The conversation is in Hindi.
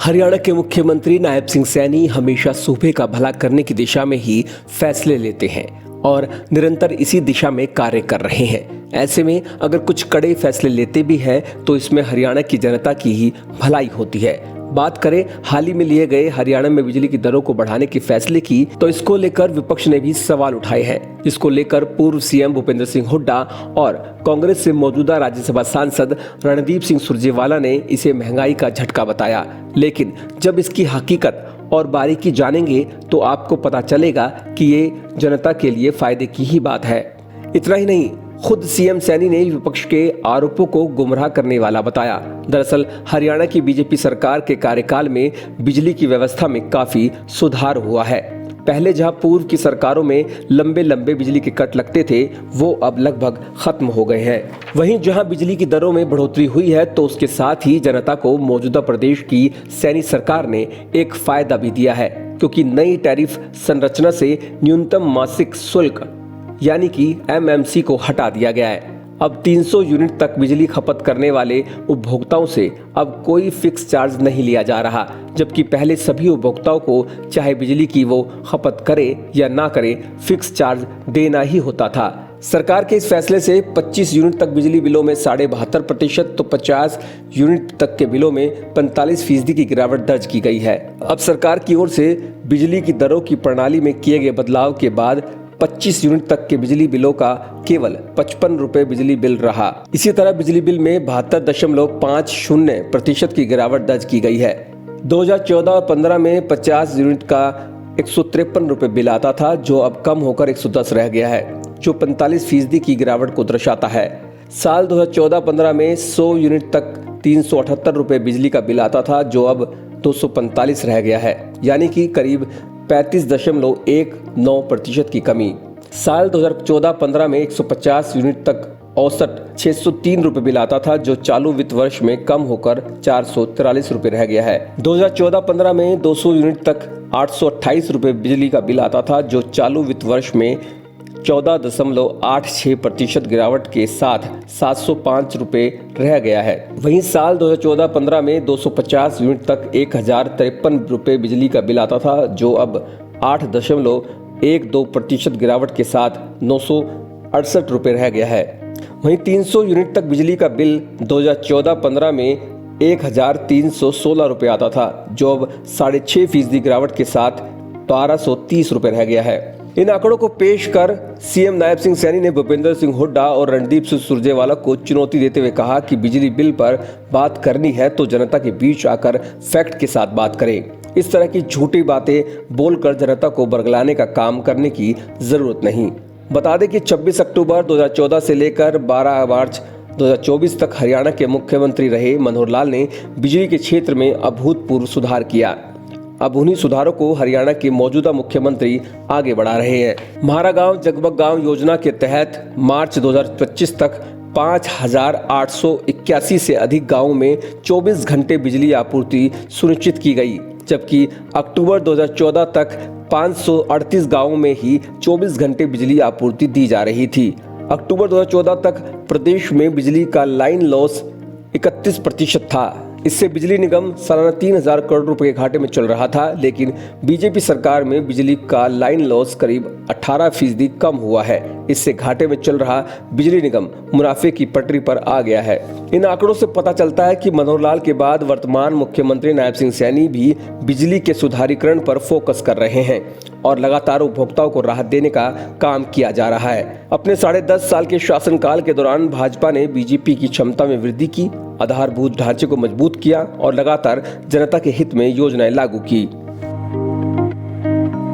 हरियाणा के मुख्यमंत्री नायब सिंह सैनी हमेशा सूबे का भला करने की दिशा में ही फैसले लेते हैं और निरंतर इसी दिशा में कार्य कर रहे हैं। ऐसे में अगर कुछ कड़े फैसले लेते भी हैं तो इसमें हरियाणा की जनता की ही भलाई होती है। बात करें हाल ही में लिए गए हरियाणा में बिजली की दरों को बढ़ाने के फैसले की, तो इसको लेकर विपक्ष ने भी सवाल उठाए हैं, जिसको लेकर पूर्व सीएम भूपेंद्र सिंह हुड्डा और कांग्रेस से मौजूदा राज्यसभा सांसद रणदीप सिंह सुरजेवाला ने इसे महंगाई का झटका बताया। लेकिन जब इसकी हकीकत और बारीकी जानेंगे तो आपको पता चलेगा कि ये जनता के लिए फायदे की ही बात है। इतना ही नहीं, खुद सीएम सैनी ने विपक्ष के आरोपों को गुमराह करने वाला बताया। दरअसल हरियाणा की बीजेपी सरकार के कार्यकाल में बिजली की व्यवस्था में काफी सुधार हुआ है। पहले जहां पूर्व की सरकारों में लंबे लंबे बिजली के कट लगते थे, वो अब लगभग खत्म हो गए हैं। वहीं जहां बिजली की दरों में बढ़ोतरी हुई है, तो उसके साथ ही जनता को मौजूदा प्रदेश की सैनी सरकार ने एक फायदा भी दिया है, क्योंकि नई टैरिफ संरचना से न्यूनतम मासिक शुल्क यानी कि एमएमसी को हटा दिया गया है। अब 300 यूनिट तक बिजली खपत करने वाले उपभोक्ताओं से अब कोई फिक्स चार्ज नहीं लिया जा रहा, जबकि पहले सभी उपभोक्ताओं को चाहे बिजली की वो खपत करे या ना करे, फिक्स चार्ज देना ही होता था। सरकार के इस फैसले से 25 यूनिट तक बिजली बिलों में 72.5%, तो 50 यूनिट तक के बिलों में 45% की गिरावट दर्ज की गई है। अब सरकार की ओर से बिजली की दरों की प्रणाली में किए गए बदलाव के बाद 25 यूनिट तक के बिजली बिलों का केवल 55 रुपए बिजली बिल रहा। इसी तरह बिजली बिल में 72.50% की गिरावट दर्ज की गई है। 2014-15 में 50 यूनिट का 153 रुपए बिल आता था, जो अब कम होकर 110 रह गया है, जो 45% की गिरावट को दर्शाता है। साल 2014-15 में 100 यूनिट तक 378 रुपए बिजली का बिल आता था, जो अब 245 रह गया है, यानी कि करीब 35.19% की कमी। साल 2014-15 में 150 यूनिट तक औसत 603 रुपए बिल आता था, जो चालू वित्त वर्ष में कम होकर 443 रुपए रह गया है। 2014-15 में 200 यूनिट तक 828 रुपए बिजली का बिल आता था, जो चालू वित्त वर्ष में 14.86% गिरावट के साथ 705 रुपए रह गया है। वहीं साल 2014-15 में 250 यूनिट तक 1053 रुपए बिजली का बिल आता था, जो अब 8.12% गिरावट के साथ 968 रुपए रह गया है। वहीं 300 यूनिट तक बिजली का बिल 2014-15 में 1316 रुपए आता था, जो अब 6.5% गिरावट के साथ 1230 रुपए रह गया है। इन आंकड़ों को पेश कर सीएम नायब सिंह सैनी ने भूपेंद्र सिंह हुड्डा और रणदीप सिंह सुरजेवाला को चुनौती देते हुए कहा कि बिजली बिल पर बात करनी है तो जनता के बीच आकर फैक्ट के साथ बात करें। इस तरह की झूठी बातें बोलकर जनता को बरगलाने का काम करने की जरूरत नहीं। बता दें कि 26 अक्टूबर 2014 से लेकर 12 मार्च 2024 तक हरियाणा के मुख्यमंत्री रहे मनोहर लाल ने बिजली के क्षेत्र में अभूतपूर्व सुधार किया। अब उन्हीं सुधारों को हरियाणा के मौजूदा मुख्यमंत्री आगे बढ़ा रहे हैं। म्हारा गांव जगमग गांव योजना के तहत मार्च 2025 तक 5881 से अधिक गांवों में 24 घंटे बिजली आपूर्ति सुनिश्चित की गई, जबकि अक्टूबर 2014 तक 538 गांवों में ही 24 घंटे बिजली आपूर्ति दी जा रही थी। अक्टूबर 2014 तक प्रदेश में बिजली का लाइन लॉस 31% था। इससे बिजली निगम सालाना 3000 करोड़ रुपए के घाटे में चल रहा था, लेकिन बीजेपी सरकार में बिजली का लाइन लॉस करीब 18% कम हुआ है। इससे घाटे में चल रहा बिजली निगम मुनाफे की पटरी पर आ गया है। इन आंकड़ों से पता चलता है कि मनोहर लाल के बाद वर्तमान मुख्यमंत्री नायब सिंह सैनी भी बिजली के सुधारीकरण पर फोकस कर रहे हैं और लगातार उपभोक्ताओं को राहत देने का काम किया जा रहा है। अपने 10.5 साल के शासनकाल के दौरान भाजपा ने बीजेपी की क्षमता में वृद्धि की, आधारभूत ढांचे को मजबूत किया और लगातार जनता के हित में योजनाएं लागू की।